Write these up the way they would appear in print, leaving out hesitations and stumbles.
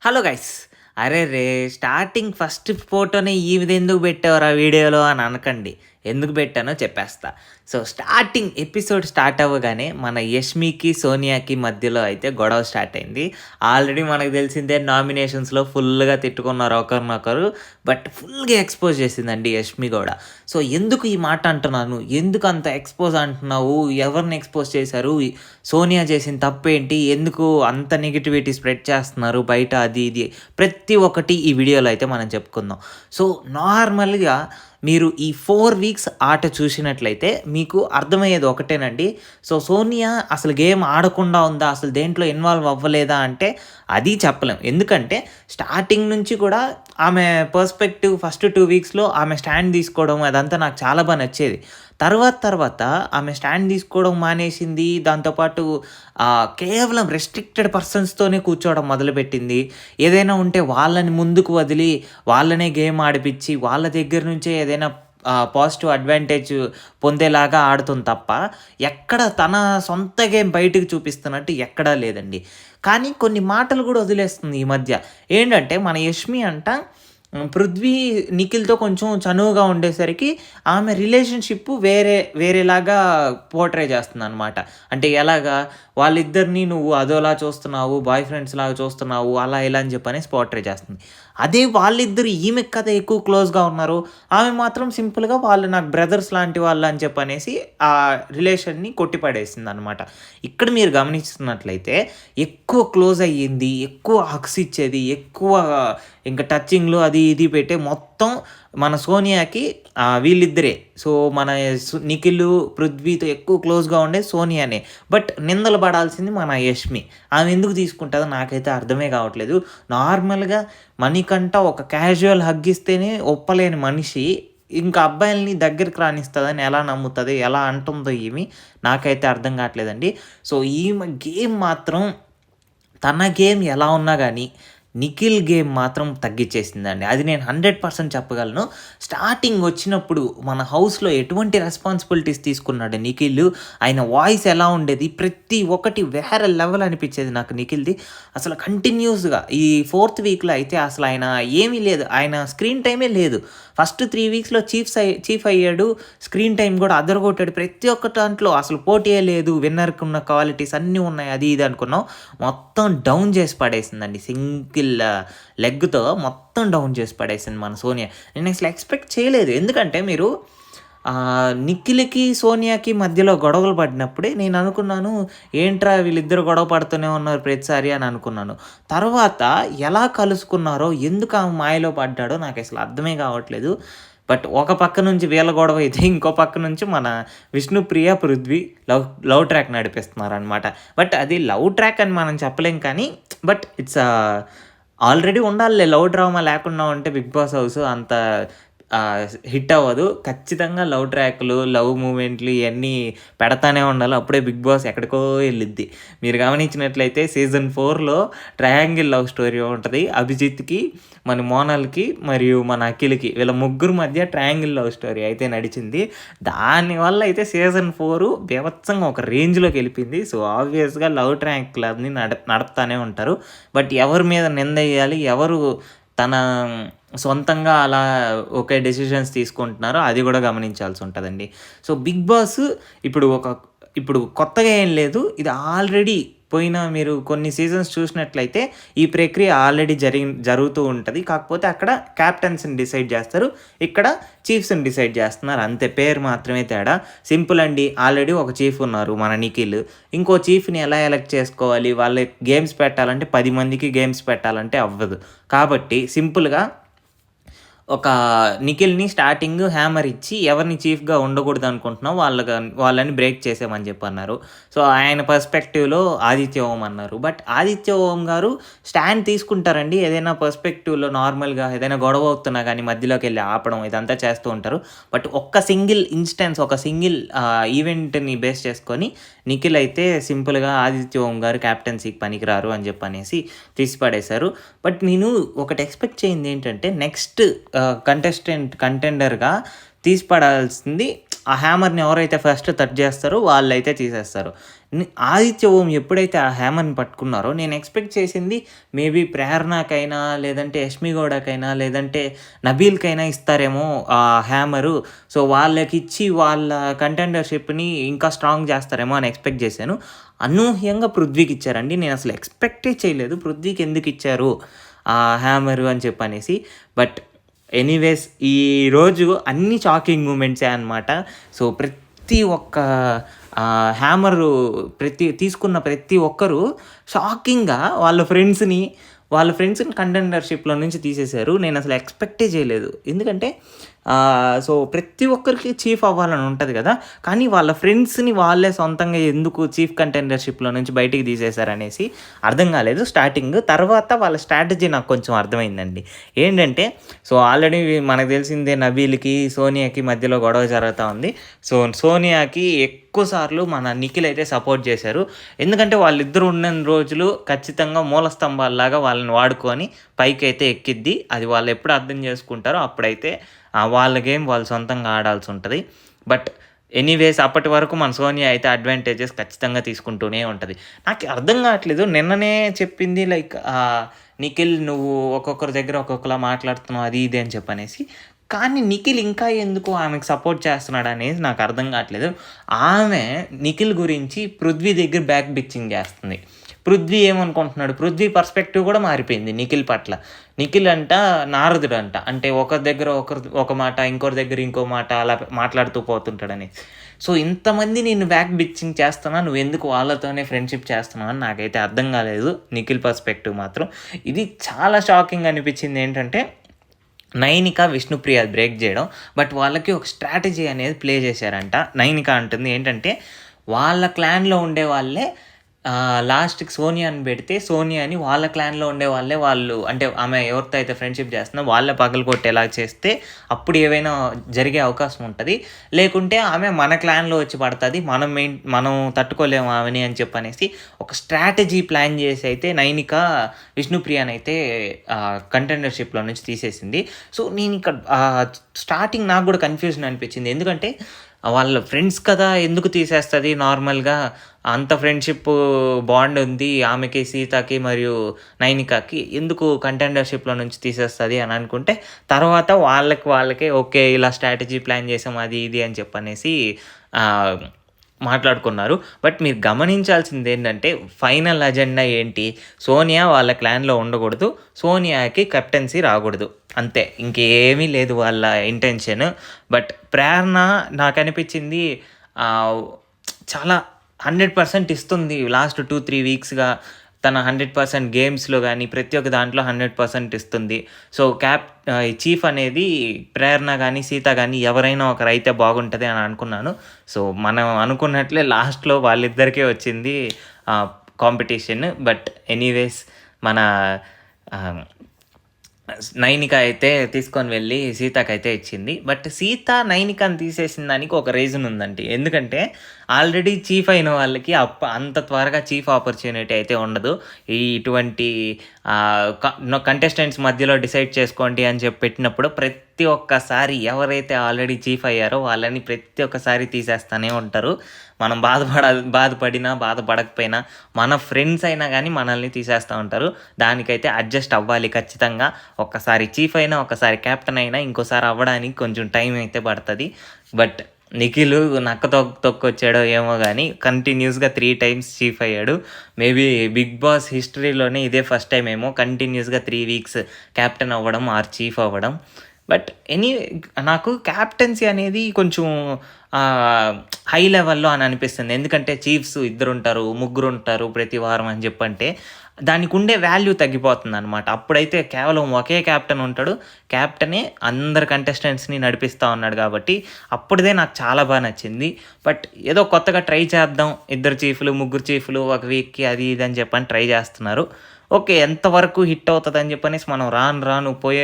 Hello guys. అరెరే! Starting first ఫోటోనే ఈమెదెందుకు పెట్టావురా వీడియోలో అని అనకండి. ఎందుకు పెట్టానో చెప్పేస్తా. సో, స్టార్టింగ్ ఎపిసోడ్ స్టార్ట్ అవ్వగానే మన యష్మికి, సోనియాకి మధ్యలో అయితే గొడవ స్టార్ట్ అయింది. ఆల్రెడీ మనకు తెలిసిందే నామినేషన్స్‌లో ఫుల్‌గా తిట్టుకున్నారు ఒకరినొకరు. బట్ ఫుల్‌గా ఎక్స్‌పోజ్ చేసిందండి యష్మి గూడా. సో, ఎందుకు ఈ మాట అంటున్నాను? ఎందుకు అంత ఎక్స్‌పోజ్ అంటున్నావు? ఎవరిని ఎక్స్‌పోజ్ చేశారు? సోనియా చేసిన తప్పేంటి? ఎందుకు అంత నెగటివిటీ స్ప్రెడ్ చేస్తున్నారు బయట అది ఇది ప్రతి ఒక్కటి ఈ వీడియోలో అయితే మనం చెప్పుకుందాం. సో, నార్మల్‌గా మీరు ఈ 4 వీక్స్ ఆట చూసినట్లయితే మీకు అర్థమయ్యేది ఒకటేనండి. సో, సోనియా అసలు గేమ్ ఆడకుండా ఉందా? అసలు దేంట్లో ఇన్వాల్వ్ అవ్వలేదా అంటే అది చెప్పలేం. ఎందుకంటే స్టార్టింగ్ నుంచి కూడా ఆమె పర్స్పెక్టివ్ ఫస్ట్ 2 వీక్స్‌లో ఆమె స్టాండ్ తీసుకోవడం అదంతా నాకు చాలా నచ్చేది. తర్వాత ఆమె స్టాండ్ తీసుకోవడం మానేసింది. దాంతో పాటు కేవలం రెస్ట్రిక్టెడ్ పర్సన్స్‌తోనే కూర్చోవడం మొదలుపెట్టింది. ఏదైనా ఉంటే వాళ్ళని ముందుకు వదిలి, వాళ్ళనే గేమ్ ఆడిపిచ్చి, వాళ్ళ దగ్గర నుంచే ఏదైనా పాజిటివ్ అడ్వాంటేజ్ పొందేలాగా ఆడుతుంది తప్ప, ఎక్కడ తన సొంత గేమ్ బయటకి చూపిస్తున్నట్టు ఎక్కడా లేదండి. కానీ కొన్ని మాటలు కూడా వదిలేస్తుంది ఈ మధ్య. ఏంటంటే మన యష్మి అంట పృథ్వీ, నిఖిల్‌తో కొంచెం చనువుగా ఉండేసరికి ఆమె రిలేషన్‌షిప్పు వేరేలాగా పోర్ట్రే చేస్తుందనమాట. అంటే ఎలాగా? వాళ్ళిద్దరిని నువ్వు అదోలా చూస్తున్నావు, బాయ్ ఫ్రెండ్స్‌లాగా చూస్తున్నావు, అలా ఇలా అని చెప్పనేసి పోర్ట్రే చేస్తుంది. అదే వాళ్ళిద్దరు ఈమెకి కదా ఎక్కువ క్లోజ్‌గా ఉన్నారు. ఆమె మాత్రం సింపుల్‌గా వాళ్ళు నాకు బ్రదర్స్ లాంటి వాళ్ళు అని చెప్పనేసి ఆ రిలేషన్‌ని కొట్టిపడేసిందనమాట. ఇక్కడ మీరు గమనిస్తున్నట్లయితే ఎక్కువ క్లోజ్ అయ్యింది, ఎక్కువ హగ్స్ ఇచ్చేది, ఎక్కువ ఇంకా టచింగ్‌లు అది ఇది పెట్టే మొత్తం మన సోనియాకి వీళ్ళిద్దరే. సో, మన నిఖిలు, పృథ్వీతో ఎక్కువ క్లోజ్‌గా ఉండేది సోనియానే. బట్ నిందలు పడాల్సింది మన యష్మి. ఆమె ఎందుకు తీసుకుంటదో నాకైతే అర్థమే కావట్లేదు. నార్మల్‌గా మణికంఠ ఒక క్యాజువల్ హగ్ ఇస్తేనే ఒప్పలేని మనిషి, ఇంకా అబ్బాయిలని దగ్గరికి రానిస్తదని ఎలా నమ్ముతది? ఎలా అంటుందో ఈమె నాకైతే అర్థం కావట్లేదండి. సో, ఈమె గేమ్ మాత్రం తన గేమ్ ఎలా ఉన్నా గానీ, నిఖిల్ గేమ్ మాత్రం తగ్గిచ్చేసిందండి. అది నేను 100% చెప్పగలను. స్టార్టింగ్ వచ్చినప్పుడు మన హౌస్‌లో ఎటువంటి రెస్పాన్సిబిలిటీస్ తీసుకున్నాడు నిఖిల్. ఆయన వాయిస్ ఎలా ఉండేది, ప్రతి ఒక్కటి వేరే లెవెల్ అనిపిచ్చేది నాకు నిఖిల్‌ది. అసలు కంటిన్యూస్‌గా ఈ 4థ్ వీక్‌లో అయితే అసలు ఆయన ఏమీ లేదు. ఆయన స్క్రీన్ టైమే లేదు. ఫస్ట్ 3 వీక్స్‌లో చీఫ్ అయ్యాడు. స్క్రీన్ టైమ్ గూడా అదరగొట్టాడు. ప్రతి ఒక్క దాంట్లో అసలు పోటీయే లేదు. విన్నర్‌కున్న క్వాలిటీస్ అన్నీ ఉన్నాయి. అది ఇది అనుకున్నాం. మొత్తం డౌన్ చేసి పడేసిందండి. సింగిల్ లెగ్‌తో మొత్తం డౌన్ చేసి పడేసింది మన సోనియా. నేను అసలు ఎక్స్‌పెక్ట్ చేయలేదు. ఎందుకంటే మీరు నిఖిల్‌కి, సోనియాకి మధ్యలో గొడవలు పడినప్పుడే నేను అనుకున్నాను, ఏంట్రా వీళ్ళిద్దరు గొడవ పడుతూనే ఉన్నారు ప్రతిసారి అని అనుకున్నాను. తర్వాత ఎలా కలుసుకున్నారో, ఎందుకు ఆమె మాయలో పడ్డాడో నాకసలు అర్థమే కావట్లేదు. బట్ ఒక పక్క నుంచి వీళ్ళ గొడవ అయితే, ఇంకో పక్క నుంచి మన Vishnupriya, Prithvi love love track నడిపిస్తున్నారనమాట. బట్ అది లవ్ ట్రాక్ అని మనం చెప్పలేం కానీ, బట్ ఇట్స్ ఆల్రెడీ ఉండాలిలే లవ్ డ్రామా లేకుండా ఉంటే 'బిగ్ బాస్' హౌస్ అంత హిట్ అవ్వదు. ఖచ్చితంగా లవ్ ట్రాక్‌లు, లవ్ మూవ్‌మెంట్లు ఇయన్నీ పెడతానే ఉండాలి. అప్పుడే 'బిగ్ బాస్' ఎక్కడికో ఎళ్ళిద్ది. మీరు గమనించినట్లయితే సీజన్ 4లో ట్రయాంగిల్ లవ్ స్టోరీ ఉంటది. అభిజిత్‌కి, మన మోనాల్‌కి మరియు మన అఖిల్‌కి వీళ్ళ ముగ్గురు మధ్య ట్రయాంగిల్ లవ్ స్టోరీ అయితే నడిచింది. దానివల్ల అయితే సీజన్ 4 బీభత్సంగా ఒక రేంజ్‌లోకెళ్ళిపోయింది. సో, ఆబ్వియస్‌గా లవ్ ట్రాక్‌లన్నీ నడపుతానే ఉంటారు. బట్ ఎవరి మీద నిందెయ్యాలి, ఎవరు తన సొంతంగా అలా ఒకే డెసిషన్స్ తీసుకుంటున్నారో అది గూడా గమనించాల్సుంటదండి. సో, 'బిగ్ బాస్' ఇప్పుడు కొత్తగా ఏం లేదు. ఇది ఆల్రెడీ పోయిన మీరు కొన్ని సీజన్స్ చూసినట్లయితే ఈ ప్రక్రియ ఆల్రెడీ జరుగుతూ ఉంటది. కాకపోతే అక్కడ కెప్టెన్స్‌ని డిసైడ్ జేస్తారు. ఇక్కడ చీఫ్స్‌ని డిసైడ్ జేస్తున్నారు అంతే. పేరు మాత్రమే తేడా. సింపుల్ అండి. ఆల్రెడీ ఒక చీఫ్ ఉన్నారు మన నిఖిల్. ఇంకో చీఫ్‌ని ఎలా ఎలక్ట్ చేసుకోవాలి? వాళ్ళకి గేమ్స్ పెట్టాలంటే 10 మందికి గేమ్స్ పెట్టాలంటే అవ్వదు. కాబట్టి సింపుల్‌గా ఒక నిఖిల్‌ని స్టార్టింగ్ హ్యామర్ ఇచ్చి ఎవరిని చీఫ్‌గా ఉండకూడదనుకుంటున్నావో వాళ్ళని బ్రేక్ చేసేయమని చెప్పన్నారు. సో, ఆయన పర్స్పెక్టివ్‌లో ఆదిత్య ఓం అన్నారు. బట్ ఆదిత్య ఓం గారు స్టాండ్ తీసుకుంటారండి. ఏదైనా పర్స్పెక్టివ్‌లో నార్మల్‌గా ఏదైనా గొడవ అవుతున్నా గానీ మధ్యలోకెళ్ళి ఆపడం ఇదంతా చేస్తూ ఉంటారు. బట్ ఒక్క సింగిల్ ఇన్‌స్టాన్స్ ఒక సింగిల్ ఈవెంట్‌ని బేస్ చేసుకొని నిఖిల్ అయితే సింపుల్‌గా ఆదిత్య ఓం గారు కెప్టెన్సీకి పనికిరారు అని చెప్పనేసి తీసి పడేశారు. బట్ నేను ఒకటి ఎక్స్‌పెక్ట్ చేయిందేంటంటే నెక్స్ట్ కంటెండర్‌గా తీసి పడాల్సింది ఆ హ్యామర్‌ని ఎవరైతే ఫస్ట్ టచ్ చేస్తారో వాళ్ళైతే తీసేస్తారు. ఆదిత్య ఓం ఎప్పుడైతే ఆ హ్యామర్‌ని పట్టుకున్నారో నేను ఎక్స్‌పెక్ట్ చేసింది మేబీ ప్రేరణకైనా, లేదంటే యష్మి గౌడకైనా, లేదంటే నబీల్‌కైనా ఇస్తారేమో ఆ హ్యామరు. సో, వాళ్ళకిచ్చి వాళ్ళ కంటెండర్‌షిప్‌ని ఇంకా స్ట్రాంగ్ చేస్తారేమో అని ఎక్స్‌పెక్ట్ చేశాను. అనూహ్యంగా పృథ్వీకిచ్చారండి. నేనసలు ఎక్స్‌పెక్టే చేయలేదు పృథ్వీకి ఎందుకిచ్చారు ఆ హ్యామరు అని చెప్పనేసి. బట్ ఎనీవేస్ ఈరోజు అన్ని షాకింగ్ మూమెంట్సే అనమాట. సో, ప్రతి ఒక్క హ్యామరు తీసుకున్న ప్రతి ఒక్కరు షాకింగ్‌గా వాళ్ళ ఫ్రెండ్స్‌ని కంటెండర్‌షిప్‌లో నుంచి తీసేశారు. నేనసలు ఎక్స్‌పెక్టే చేయలేదు. ఎందుకంటే సో, ప్రతి ఒక్కరికి చీఫ్ అవ్వాలని ఉంటది గదా! కానీ వాళ్ళ ఫ్రెండ్స్‌ని వాళ్ళే సొంతంగా ఎందుకు చీఫ్ కంటెండర్‌షిప్‌లో నుంచి బయటికి తీసేశారనేసి అర్థం కాలేదు స్టార్టింగ్. తర్వాత వాళ్ళ స్ట్రాటజీ నాకు కొంచెం అర్థమైందండి. ఏంటంటే సో, ఆల్రెడీ మనకు తెలిసిందే నబీల్‌కి, సోనియాకి మధ్యలో గొడవ జరుగుతా ఉంది. సో, సోనియాకి ఎక్కువ సార్లు మన నిఖిల్ అయితే సపోర్ట్ చేశారు. ఎందుకంటే వాళ్ళిద్దరూ ఉన్నన్ని రోజులు ఖచ్చితంగా మూల స్తంభాల్లాగా వాళ్ళని వాడుకొని పైకైతే ఎక్కిద్ది. అది వాళ్ళెప్పుడు అర్థం చేసుకుంటారో అప్పుడైతే వాళ్ళ గేమ్ వాళ్ళు సొంతంగా ఆడాల్సుంటది. బట్ ఎనీవేస్ అప్పటి వరకు మన సోనియా అయితే అడ్వాంటేజెస్ ఖచ్చితంగా తీసుకుంటూనే ఉంటది. నాకు అర్థం కావట్లేదు. నిన్ననే చెప్పింది లైక్ నిఖిల్ నువ్వు ఒక్కొక్కరి దగ్గర ఒక్కొక్కలా మాట్లాడుతున్నావు అది ఇది అని చెప్పనేసి. కానీ నిఖిల్ ఇంకా ఎందుకు ఆమెకు సపోర్ట్ చేస్తున్నాడనేది నాకు అర్థం కావట్లేదు. ఆమె నిఖిల్ గురించి పృథ్వీ దగ్గర బ్యాక్ బిచ్చింగ్ చేస్తుంది. పృథ్వీ ఏమనుకుంటున్నాడు? పృథ్వీ పర్స్పెక్టివ్ కూడా మారిపోయింది నిఖిల్ పట్ల. నిఖిల్ అంట నారదుడంట. అంటే ఒకరి దగ్గర ఒక మాట, ఇంకోరి దగ్గర ఇంకో మాట అలా మాట్లాడుతూ పోతుంటాడని. సో, ఇంతమంది నిన్ను బ్యాక్ బిచ్చింగ్ చేస్తున్నా నువ్వెందుకు వాళ్ళతోనే ఫ్రెండ్‌షిప్ చేస్తున్నావు అని నాకైతే అర్థం కాలేదు నిఖిల్ పర్స్పెక్టివ్ మాత్రం. ఇది చాలా షాకింగ్ అనిపించింది ఏంటంటే నైనిక, విష్ణుప్రియ బ్రేక్ చేయడం. బట్ వాళ్ళకి ఒక స్ట్రాటజీ అనేది ప్లే చేశారంట. నైనిక అంటుంది ఏంటంటే వాళ్ళ క్లాన్‌లో ఉండే వాళ్ళే లాస్ట్‌కి సోనియాని పెడితే సోనియాని వాళ్ళ క్లాన్‌లో ఉండేవాళ్ళే వాళ్ళు అంటే ఆమె ఎవరితో అయితే ఫ్రెండ్‌షిప్ చేస్తుందో వాళ్ళే పగలగొట్టేలా చేస్తే అప్పుడు ఏవైనా జరిగే అవకాశం ఉంటది. లేకుంటే ఆమె మన క్లాన్‌లో వచ్చి పడతది. మనం తట్టుకోలేము ఆమెని అని చెప్పనేసి ఒక స్ట్రాటజీ ప్లాన్ చేసి అయితే నైనిక విష్ణుప్రియనైతే కంటెండర్‌షిప్‌లో నుంచి తీసేసింది. సో, నేనిక్కడ స్టార్టింగ్ నాకు కూడా కన్‌ఫ్యూజన్ అనిపించింది. ఎందుకంటే వాళ్ళ ఫ్రెండ్స్ కదా! ఎందుకు తీసేస్తది నార్మల్‌గా అంత ఫ్రెండ్‌షిప్ బాండ్ ఉంది ఆమెకి, సీతకి మరియు నైనికకి. ఎందుకు కంటెండర్‌షిప్‌లో నుంచి తీసేస్తది అని అనుకుంటే, తర్వాత వాళ్ళకే ఓకే. ఇలా స్ట్రాటజీ ప్లాన్ చేసాం అది ఇది అని చెప్పనేసి ఆహ్, మాట్లాడుకున్నారు. బట్ మీరు గమనించాల్సిందేంటంటే ఫైనల్ అజెండా ఏంటి? సోనియా వాళ్ళ క్లాన్‌లో ఉండకూడదు. సోనియాకి కెప్టెన్సీ రాకూడదు. అంతే. ఇంకేమీ లేదు వాళ్ళ ఇంటెన్షన్. బట్ ప్రేరణ నాకనిపించింది ఆహ్, చాలా 100% ఇస్తుంది. లాస్ట్ 2, 3 వీక్స్‌గా తన 100% గేమ్స్‌లో గాని, ప్రతి ఒక్క దాంట్లో 100% ఇస్తుంది. సో, చీఫ్ అనేది ప్రేరణ గాని, సీత గాని ఎవరైనా ఒకరైతే బాగుంటది అని అనుకున్నాను. సో, మనం అనుకున్నట్లే లాస్ట్‌లో వాళ్ళిద్దరికే వచ్చింది కాంపిటీషన్. బట్ ఎనీవేస్ మన ఆహ్ నైనిక అయితే తీసుకొని వెళ్ళి సీతకైతే ఇచ్చింది. బట్ సీత నైనికని తీసేసిన దానికి ఒక రీజన్ ఉందండి. ఎందుకంటే ఆల్రెడీ చీఫ్ అయిన వాళ్ళకి అంత త్వరగా చీఫ్ ఆపర్చునిటీ అయితే ఉండదు. ఇటువంటి కంటెస్టెంట్స్ మధ్యలో డిసైడ్ చేసుకోండి అని చెప్పి పెట్టినప్పుడు ప్రతి ఒక్కసారి ఎవరైతే ఆల్రెడీ చీఫ్ అయ్యారో వాళ్ళని ప్రతి ఒక్కసారి తీసేస్తూనే ఉంటారు. మనం బాధపడినా, బాధపడకపోయినా మన ఫ్రెండ్స్ అయినా గానీ మనల్ని తీసేస్తా ఉంటారు. దానికైతే అడ్జస్ట్ అవ్వాలి ఖచ్చితంగా. ఒక్కసారి చీఫ్ అయినా, ఒక్కసారి కెప్టెన్ అయినా ఇంకోసారి అవ్వడానికి కొంచెం టైం అయితే పడతది. బట్ నిఖిల్ తొక్కొచ్చాడో ఏమో గానీ కంటిన్యూస్‌గా 3 టైమ్స్ చీఫ్ అయ్యాడు. మేబీ 'బిగ్ బాస్' హిస్టరీలోనే ఇదే ఫస్ట్ టైమ్ ఏమో కంటిన్యూస్‌గా 3 వీక్స్ కెప్టెన్ అవ్వడం ఆర్ చీఫ్ అవ్వడం. బట్ నాకు క్యాప్టెన్సీ అనేది కొంచెం హై లెవెల్‌లో అని అనిపిస్తుంది. ఎందుకంటే చీఫ్స్ ఇద్దరుంటారు, ముగ్గురుంటారు ప్రతి వారం అని చెప్పంటే దానికుండే వాల్యూ తగ్గిపోతుందనమాట. అప్పుడైతే కేవలం ఒకే కెప్టెన్ ఉంటాడు. కెప్టెనే అందరు కంటెస్టెంట్స్‌ని నడిపిస్తా ఉన్నాడు కాబట్టి అప్పటిదే నాకు చాలా నచ్చింది. బట్ ఏదో కొత్తగా ట్రై చేద్దాం. ఇద్దరు చీఫ్‌లు, ముగ్గురు చీఫ్‌లు ఒక వీక్‌కి అది ఇది అని చెప్పని ట్రై చేస్తున్నారు. ఓకే. ఎంతవరకు హిట్ అవుతదని చెప్పనేసి మనం రాను పోయే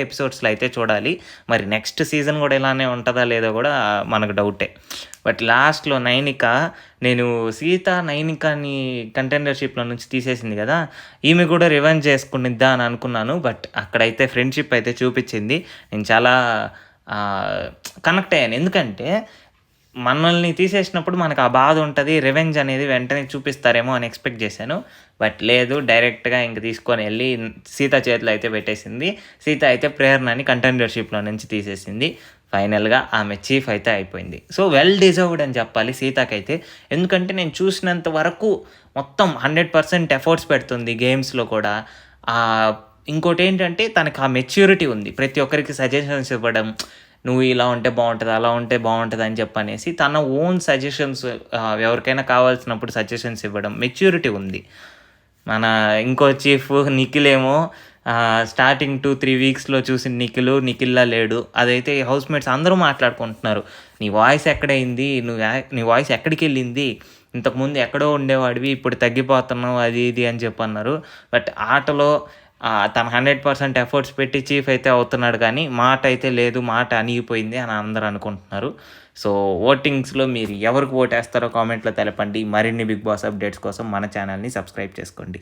ఎపిసోడ్స్‌లో అయితే చూడాలి. మరి నెక్స్ట్ సీజన్ గూడా ఇలానే ఉంటదా లేదో గూడా మనకు డౌటే. బట్ లాస్ట్‌లో నైనికాని కంటెండర్‌షిప్‌లో నుంచి తీసేసింది గదా! ఈమె గూడా రివెంజ్ చేసుకునిద్దా అని అనుకున్నాను. బట్ అక్కడైతే ఫ్రెండ్‌షిప్ అయితే చూపిచ్చింది. నేను చాలా కనెక్ట్ అయ్యాను. ఎందుకంటే మనల్ని తీసేసినప్పుడు మనకు ఆ బాధ ఉంటది. రివెంజ్ అనేది వెంటనే చూపిస్తారేమో అని ఎక్స్‌పెక్ట్ చేశాను. బట్ లేదు, డైరెక్ట్‌గా ఇంక తీసుకొనెళ్ళి సీత చేతిలో అయితే పెట్టేసింది. సీత అయితే ప్రేరణని కంటెండర్‌షిప్‌లో నుంచి తీసేసింది. ఫైనల్‌గా ఆమె చీఫ్ అయితే అయిపోయింది. సో, వెల్ డిజర్వ్డ్ అని చెప్పాలి సీతకైతే. ఎందుకంటే నేను చూసినంత వరకు మొత్తం 100% ఎఫర్ట్స్ పెడుతుంది గేమ్స్‌లో కూడా. ఇంకోటేంటంటే తనకు ఆ మెచ్యూరిటీ ఉంది. ప్రతి ఒక్కరికి సజెషన్స్ ఇవ్వడం. నువ్వు ఇలా ఉంటే బావుంటది, అలా ఉంటే బావుంటది అని చెప్పనేసి తన ఓన్ సజెషన్స్ ఎవరికైనా కావాల్సినప్పుడు సజెషన్స్ ఇవ్వడం. మెచ్యూరిటీ ఉంది. మన ఇంకో చీఫ్ నిఖిల్ ఏమో స్టార్టింగ్ 2-3 వీక్స్‌లో చూసిన నిఖిల్‌లా లేడు. అదైతే హౌస్‌మేట్స్ అందరూ మాట్లాడుకుంటున్నారు. నీ వాయిస్ ఎక్కడయింది? నీ వాయిస్ ఎక్కడికెళ్ళింది? ఇంతకుముందు ఎక్కడో ఉండేవాడివి, ఇప్పుడు తగ్గిపోతున్నావు అది ఇది అని చెప్పన్నారు. బట్ ఆటలో తను 100% ఎఫర్ట్స్ పెట్టి చీఫ్ అయితే అవుతున్నాడు కానీ, మాట అయితే లేదు, మాట అణిగిపోయింది అని అందరూ అనుకుంటున్నారు. సో, ఓటింగ్స్‌లో మీరు ఎవరికి ఓటేస్తారో కామెంట్‌లో తెలపండి. మరిన్ని బిగ్ బాస్ అప్డేట్స్ కోసం మన ఛానల్‌ని సబ్స్క్రైబ్ చేసుకోండి.